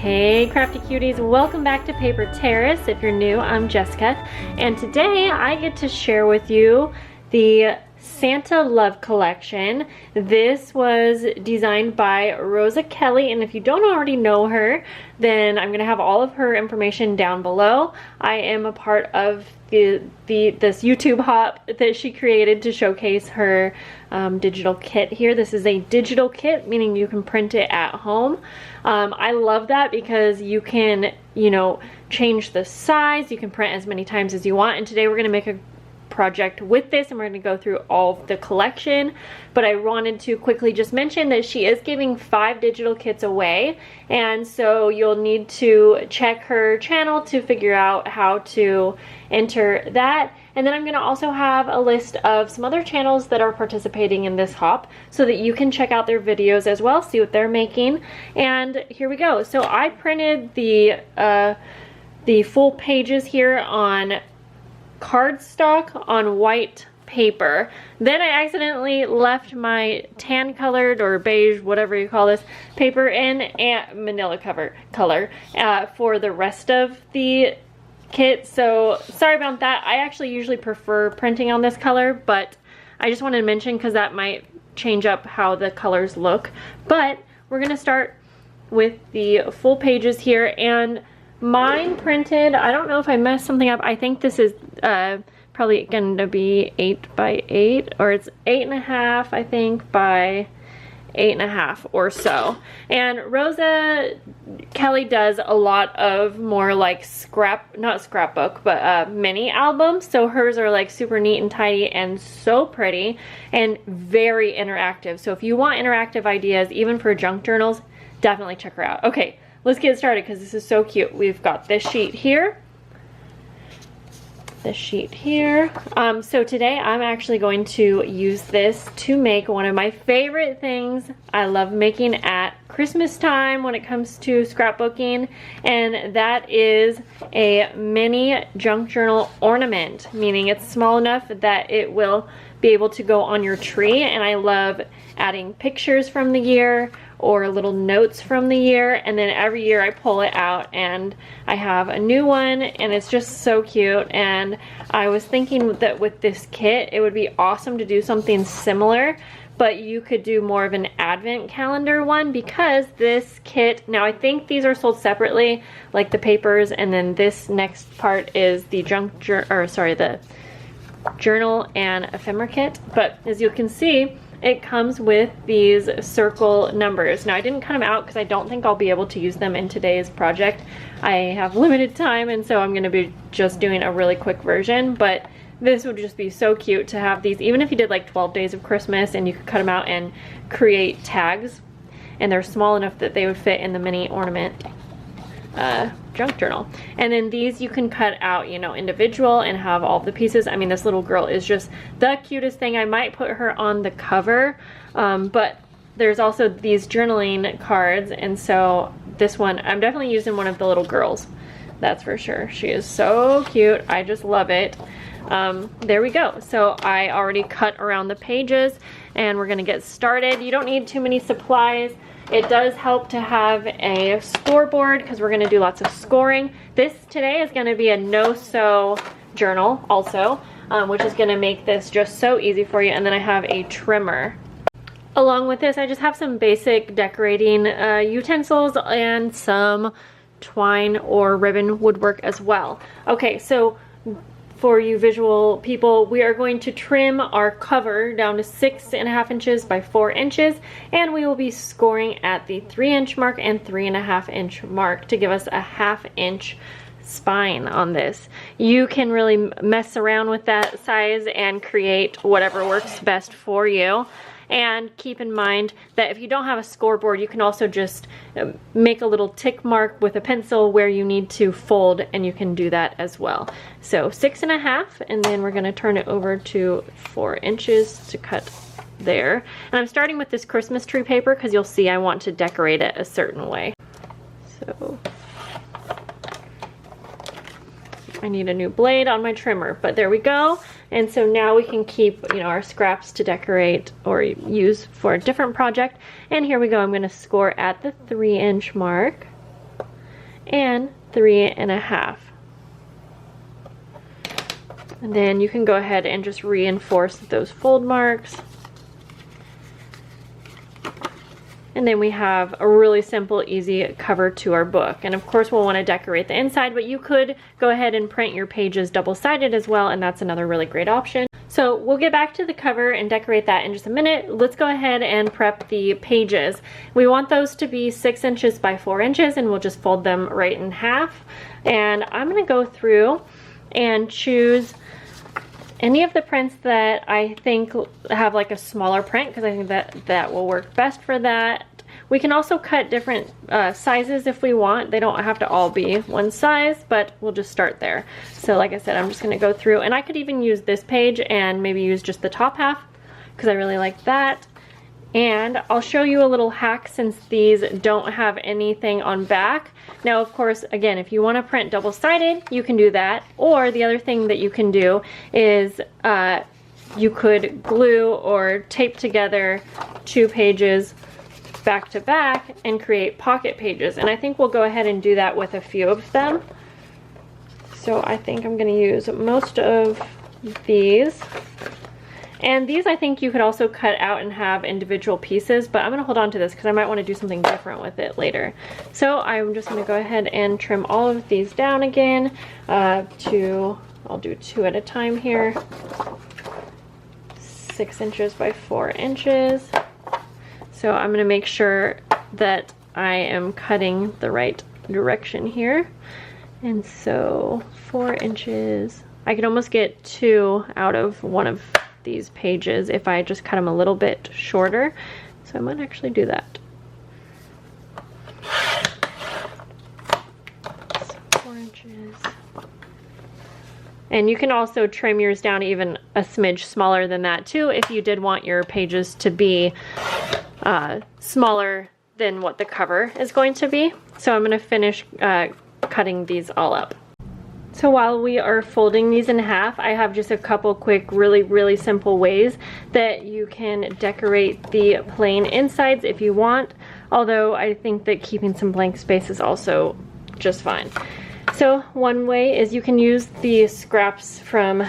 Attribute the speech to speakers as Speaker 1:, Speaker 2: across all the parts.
Speaker 1: Hey crafty cuties, welcome back to Paper Terrace. If you're new, I'm Jessica, and today I get to share with you the Santa Love Collection. This was designed by Rosa Kelly, and if you don't already know her, then I'm gonna have all of her information down below. I am a part of this YouTube hop that she created to showcase her digital kit here. This is a digital kit, meaning you can print it at home. I love that because you can, change the size, you can print as many times as you want, and today we're gonna make a project with this and we're going to go through all of the collection. But I wanted to quickly just mention that she is giving 5 digital kits away, and so you'll need to check her channel to figure out how to enter that. And then I'm going to also have a list of some other channels that are participating in this hop so that you can check out their videos as well, see what they're making. And here we go. So I printed the full pages here on cardstock on white paper. Then I accidentally left my tan colored or beige, whatever you call this, paper in manila color for the rest of the kit. So sorry about that. I actually usually prefer printing on this color, but I just wanted to mention because that might change up how the colors look. But we're gonna start with the full pages here, and mine printed, I don't know if I messed something up. I think this is probably going to be 8 by 8, or it's 8.5, I think, by 8.5 or so. And Rosa Kelly does a lot of more like not scrapbook, but mini albums. So hers are like super neat and tidy and so pretty and very interactive. So if you want interactive ideas, even for junk journals, definitely check her out. Okay. Let's get started because this is so cute. We've got this sheet here. This sheet here. So today I'm actually going to use this to make one of my favorite things I love making at Christmas time when it comes to scrapbooking, and that is a mini junk journal ornament, meaning it's small enough that it will be able to go on your tree. And I love adding pictures from the year or little notes from the year, and then every year I pull it out and I have a new one, and it's just so cute. And I was thinking that with this kit it would be awesome to do something similar, but you could do more of an advent calendar one, because this kit, now I think these are sold separately, like the papers, and then this next part is the the journal and ephemera kit. But as you can see, it comes with these circle numbers. Now I didn't cut them out because I don't think I'll be able to use them in today's project. I have limited time, and so I'm going to be just doing a really quick version, but this would just be so cute to have these, even if you did like 12 days of Christmas, and you could cut them out and create tags, and they're small enough that they would fit in the mini ornament junk journal. And then these you can cut out, individual and have all the pieces. I mean, this little girl is just the cutest thing. I might put her on the cover, but there's also these journaling cards, and so this one, I'm definitely using one of the little girls. That's for sure. She is so cute. I just love it. There we go. So I already cut around the pages, and we're gonna get started. You don't need too many supplies. It does help to have a scoreboard because we're going to do lots of scoring. This today is going to be a no-sew journal also, which is going to make this just so easy for you. And then I have a trimmer. Along with this, I just have some basic decorating utensils and some twine or ribbon woodwork as well. Okay, so for you visual people, we are going to trim our cover down to 6.5 inches by 4 inches, and we will be scoring at the 3-inch mark and 3.5-inch mark to give us a 1/2 inch spine on this. You can really mess around with that size and create whatever works best for you. And keep in mind that if you don't have a scoreboard, you can also just make a little tick mark with a pencil where you need to fold, and you can do that as well. So 6.5, and then we're going to turn it over to 4 inches to cut there. And I'm starting with this Christmas tree paper because you'll see I want to decorate it a certain way. So I need a new blade on my trimmer, but there we go. And so now we can keep, our scraps to decorate or use for a different project. And here we go. I'm going to score at the 3-inch mark. and 3.5. And then you can go ahead and just reinforce those fold marks. And then we have a really simple, easy cover to our book. And of course we'll want to decorate the inside, but you could go ahead and print your pages double-sided as well, and that's another really great option. So we'll get back to the cover and decorate that in just a minute. Let's go ahead and prep the pages. We want those to be 6 inches by 4 inches, and we'll just fold them right in half. And I'm gonna go through and choose any of the prints that I think have like a smaller print, because I think that will work best for that. We can also cut different sizes if we want. They don't have to all be one size, but we'll just start there. So like I said, I'm just gonna go through, and I could even use this page and maybe use just the top half because I really like that. And I'll show you a little hack since these don't have anything on back. Now, of course, again, if you want to print double-sided, you can do that. Or the other thing that you can do is you could glue or tape together 2 pages back to back and create pocket pages. And I think we'll go ahead and do that with a few of them. So I think I'm going to use most of these. And these I think you could also cut out and have individual pieces, but I'm going to hold on to this because I might want to do something different with it later. So I'm just going to go ahead and trim all of these down again I'll do 2 at a time here. 6 inches by 4 inches. So I'm going to make sure that I am cutting the right direction here. And so 4 inches. I could almost get 2 out of one of these pages if I just cut them a little bit shorter. So I might actually do that. So 4 inches. And you can also trim yours down even a smidge smaller than that too if you did want your pages to be smaller than what the cover is going to be. So I'm going to finish cutting these all up. So while we are folding these in half, I have just a couple quick, really simple ways that you can decorate the plain insides if you want, although I think that keeping some blank space is also just fine. So one way is you can use the scraps from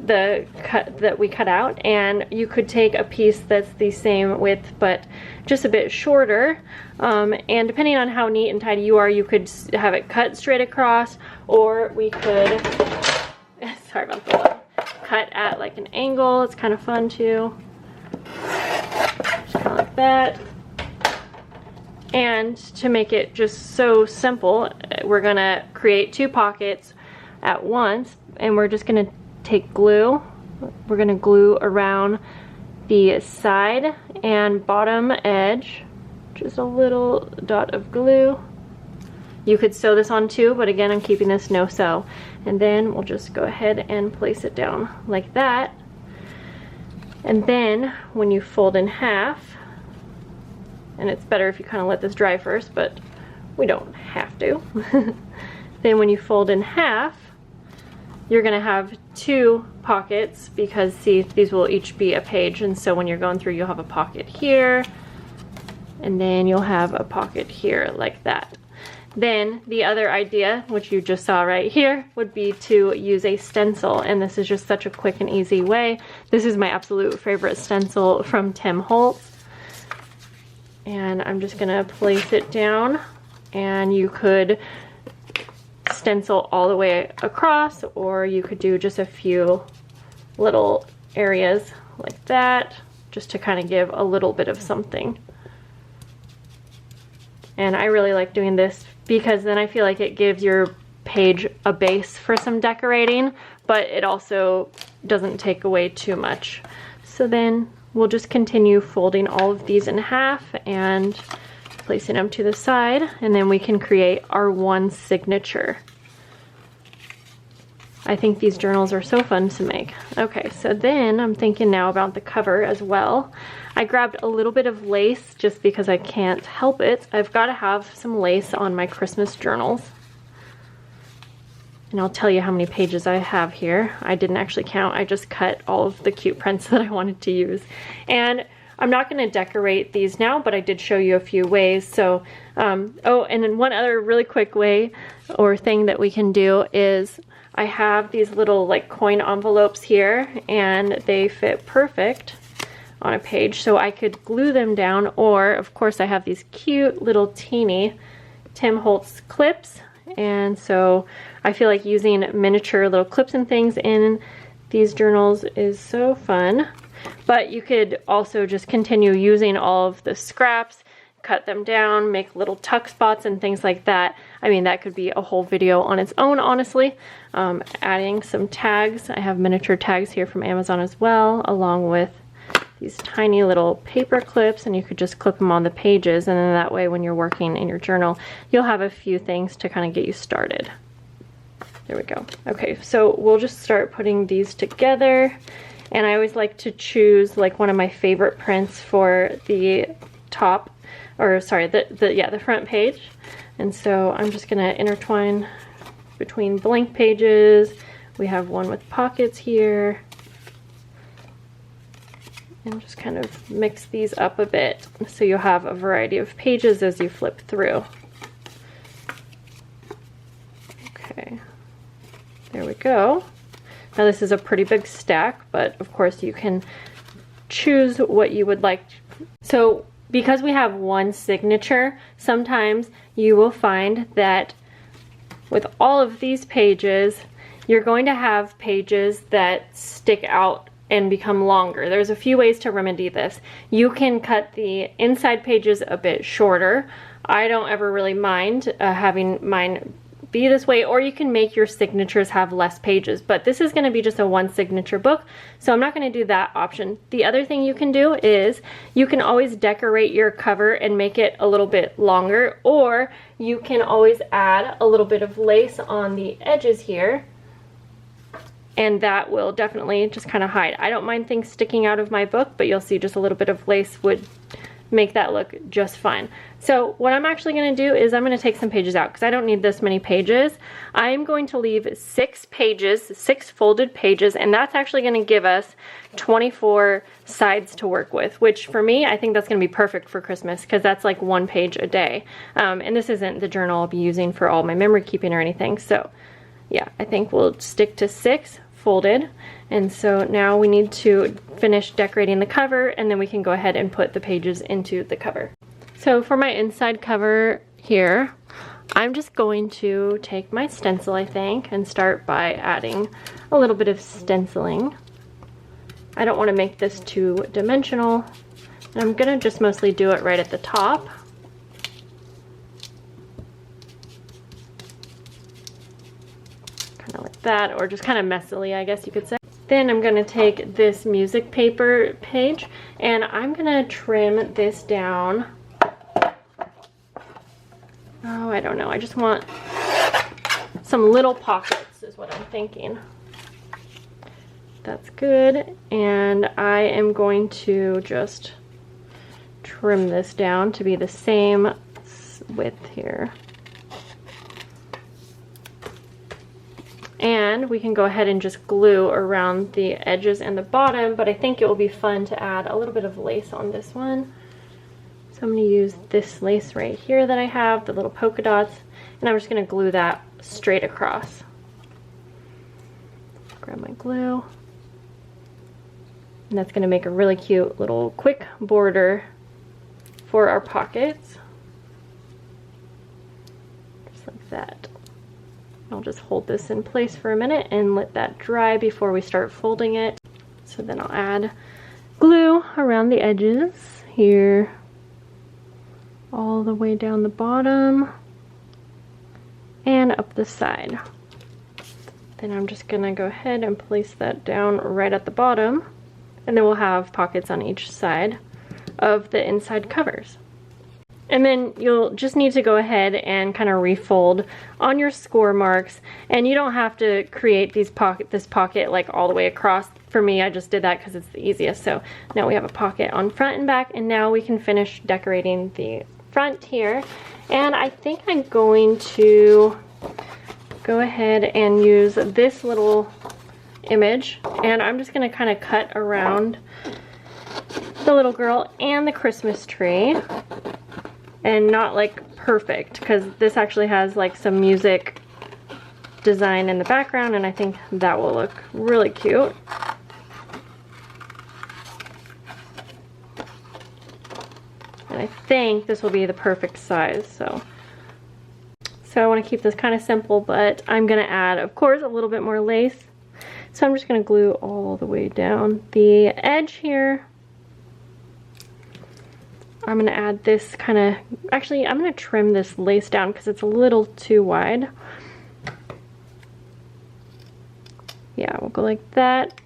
Speaker 1: the cut that we cut out, and you could take a piece that's the same width but just a bit shorter, and depending on how neat and tidy you are, you could have it cut straight across, or we could sorry about the line, cut at like an angle. It's kind of fun too, just kind of like that. And to make it just so simple, we're gonna create 2 pockets at once, and we're just gonna take glue. We're gonna glue around the side and bottom edge, just a little dot of glue. You could sew this on too, but again, I'm keeping this no sew. And then we'll just go ahead and place it down like that. And then when you fold in half, and it's better if you kind of let this dry first, but we don't have to. Then when you fold in half, you're gonna have 2 pockets because see, these will each be a page, and so when you're going through, you'll have a pocket here, and then you'll have a pocket here like that. Then the other idea, which you just saw right here, would be to use a stencil, and this is just such a quick and easy way. This is my absolute favorite stencil from Tim Holtz. And I'm just gonna place it down, and you could stencil all the way across, or you could do just a few little areas like that, just to kind of give a little bit of something. And I really like doing this because then I feel like it gives your page a base for some decorating, but it also doesn't take away too much. So then we'll just continue folding all of these in half and placing them to the side, and then we can create our one signature. I think these journals are so fun to make. Okay, so then I'm thinking now about the cover as well. I grabbed a little bit of lace just because I can't help it. I've got to have some lace on my Christmas journals. And I'll tell you how many pages I have here. I didn't actually count, I just cut all of the cute prints that I wanted to use. And I'm not going to decorate these now, but I did show you a few ways. So, oh, and then one other really quick way or thing that we can do is I have these little like coin envelopes here, and they fit perfect on a page, so I could glue them down, or of course I have these cute little teeny Tim Holtz clips, and so I feel like using miniature little clips and things in these journals is so fun. But you could also just continue using all of the scraps, cut them down, make little tuck spots and things like that. I mean, that could be a whole video on its own, honestly. Adding some tags. I have miniature tags here from Amazon as well, along with these tiny little paper clips, and you could just clip them on the pages, and then that way when you're working in your journal, you'll have a few things to kind of get you started. There we go. Okay, so we'll just start putting these together, and I always like to choose like one of my favorite prints for the top, or sorry, the front page. And so I'm just gonna intertwine between blank pages. We have one with pockets here, and just kind of mix these up a bit so you'll have a variety of pages as you flip through. Okay, there we go. Now this is a pretty big stack, but of course you can choose what you would like. So because we have one signature, sometimes you will find that with all of these pages, you're going to have pages that stick out and become longer. There's a few ways to remedy this. You can cut the inside pages a bit shorter. I don't ever really mind having mine be this way, or you can make your signatures have less pages, but this is going to be just a one signature book, so I'm not going to do that option. The other thing you can do is you can always decorate your cover and make it a little bit longer, or you can always add a little bit of lace on the edges here, and that will definitely just kind of hide. I don't mind things sticking out of my book, but you'll see just a little bit of lace would make that look just fine. So what I'm actually going to do is I'm going to take some pages out because I don't need this many pages. I'm going to leave 6 pages, 6 folded pages, and that's actually going to give us 24 sides to work with, which for me, I think that's going to be perfect for Christmas because that's like 1 page a day. And this isn't the journal I'll be using for all my memory keeping or anything. So yeah, I think we'll stick to 6 folded. And so now we need to finish decorating the cover, and then we can go ahead and put the pages into the cover. So for my inside cover here, I'm just going to take my stencil, I think, and start by adding a little bit of stenciling. I don't want to make this two-dimensional, and I'm gonna just mostly do it right at the top. Kind of like that, or just kind of messily, I guess you could say. Then I'm going to take this music paper page, and I'm going to trim this down. Oh, I don't know. I just want some little pockets is what I'm thinking. That's good. And I am going to just trim this down to be the same width here. And we can go ahead and just glue around the edges and the bottom, but I think it will be fun to add a little bit of lace on this one. So I'm going to use this lace right here that I have, the little polka dots, and I'm just going to glue that straight across. Grab my glue. And that's going to make a really cute little quick border for our pockets. Just like that. I'll just hold this in place for a minute and let that dry before we start folding it. So then I'll add glue around the edges here, all the way down the bottom and up the side. Then I'm just gonna go ahead and place that down right at the bottom, and then we'll have pockets on each side of the inside covers. And then you'll just need to go ahead and kind of refold on your score marks, and you don't have to create this pocket like all the way across. For me, I just did that because it's the easiest. So now we have a pocket on front and back, and now we can finish decorating the front here. And I think I'm going to go ahead and use this little image, and I'm just going to kind of cut around the little girl and the Christmas tree. And not like perfect, because this actually has like some music design in the background, and I think that will look really cute. And I think this will be the perfect size, so I want to keep this kind of simple, but I'm going to add, of course, a little bit more lace. So I'm just going to glue all the way down the edge here. I'm going to add this kind of, actually I'm going to trim this lace down because it's a little too wide. Yeah, we'll go like that.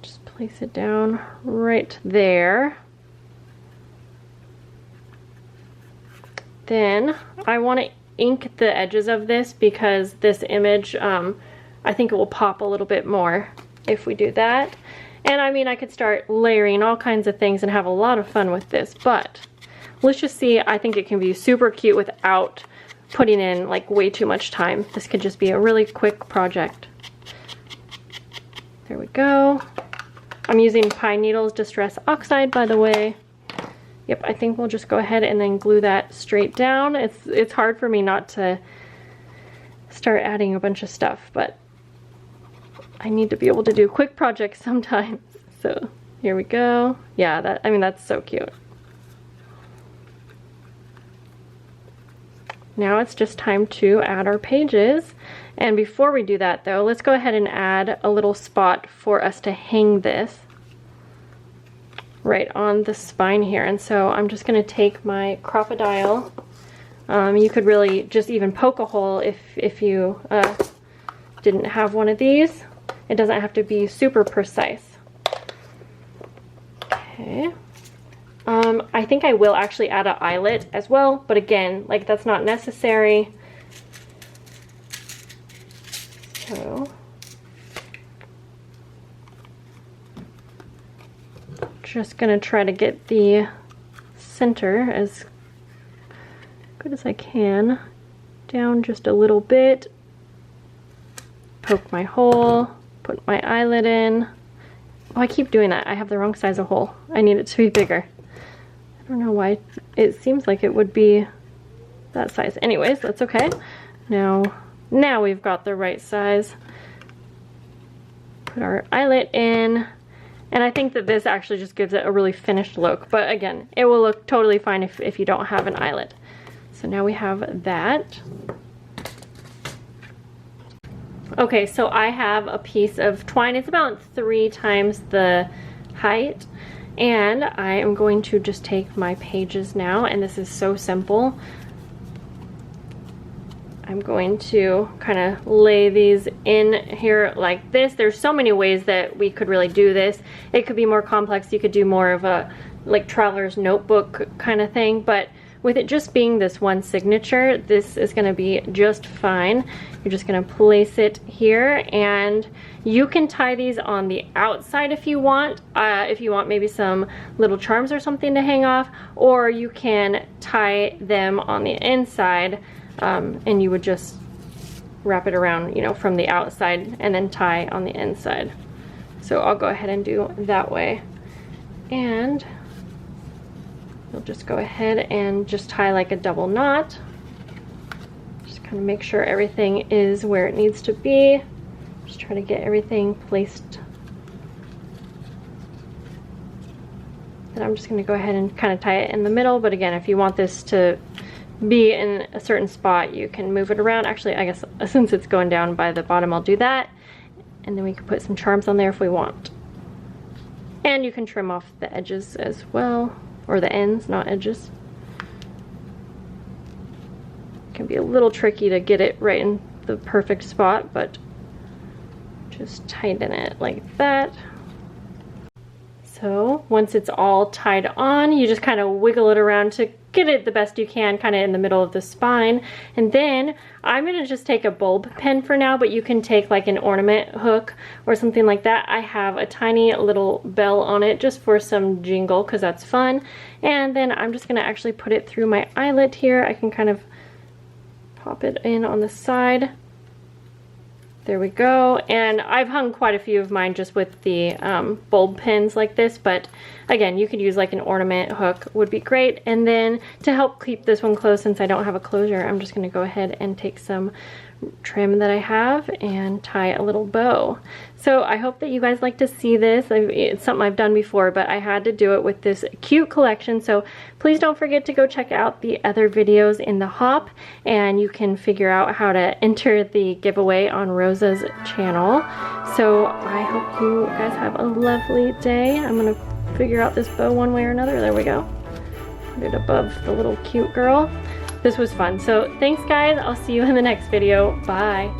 Speaker 1: Just place it down right there. Then I want to ink the edges of this because this image, I think it will pop a little bit more if we do that. And I mean, I could start layering all kinds of things and have a lot of fun with this, but let's just see. I think it can be super cute without putting in like way too much time. This could just be a really quick project. There we go. I'm using pine needles Distress Oxide, by the way. Yep, I think we'll just go ahead and then glue that straight down. It's hard for me not to start adding a bunch of stuff, but I need to be able to do quick projects sometimes. So here we go. Yeah, I mean, that's so cute. Now it's just time to add our pages. And before we do that though, let's go ahead and add a little spot for us to hang this right on the spine here. And so I'm just going to take my crocodile. You could really just even poke a hole if you didn't have one of these. It doesn't have to be super precise. Okay. I think I will actually add an eyelet as well, but again, like that's not necessary. So just gonna try to get the center as good as I can down just a little bit. Poke my hole, put my eyelet in. Oh, I keep doing that. I have the wrong size of hole. I need it to be bigger. I don't know why it seems like it would be that size. Anyways, that's okay. Now we've got the right size. Put our eyelet in. And I think that this actually just gives it a really finished look. But again, it will look totally fine if you don't have an eyelet. So now we have that. Okay, so I have a piece of twine. It's about 3 times the height. And I am going to just take my pages now, and this is so simple. I'm going to kind of lay these in here like this. There's so many ways that we could really do this. It could be more complex. You could do more of a like traveler's notebook kind of thing, but with it just being this one signature, this is going to be just fine. You're just going to place it here, and you can tie these on the outside if you want. If you want maybe some little charms or something to hang off, or you can tie them on the inside. And you would just wrap it around, you know, from the outside and then tie on the inside. So I'll go ahead and do that way. And you'll just go ahead and just tie like a double knot. Just kind of make sure everything is where it needs to be. Just try to get everything placed. And I'm just going to go ahead and kind of tie it in the middle. But again, if you want this to be in a certain spot, you can move it around. Actually, I guess since it's going down by the bottom, I'll do that. And then we can put some charms on there if we want. And you can trim off the edges as well, or the ends, not edges. It can be a little tricky to get it right in the perfect spot, but just tighten it like that. So once it's all tied on, you just kind of wiggle it around to get it the best you can, kind of in the middle of the spine. And then I'm going to just take a bulb pen for now, but you can take like an ornament hook or something like that. I have a tiny little bell on it just for some jingle because that's fun. And then I'm just going to actually put it through my eyelet here. I can kind of pop it in on the side. There we go. And I've hung quite a few of mine just with the bulb pins like this, but again, you could use like an ornament hook would be great. And then to help keep this one closed, since I don't have a closure, I'm just gonna go ahead and take some trim that I have and tie a little bow. So I hope that you guys like to see this. It's something I've done before, but I had to do it with this cute collection. So please don't forget to go check out the other videos in the hop, and you can figure out how to enter the giveaway on Rosa's channel. So I hope you guys have a lovely day. I'm gonna figure out this bow one way or another. There we go. Put it above the little cute girl. This was fun. So thanks guys. I'll see you in the next video. Bye.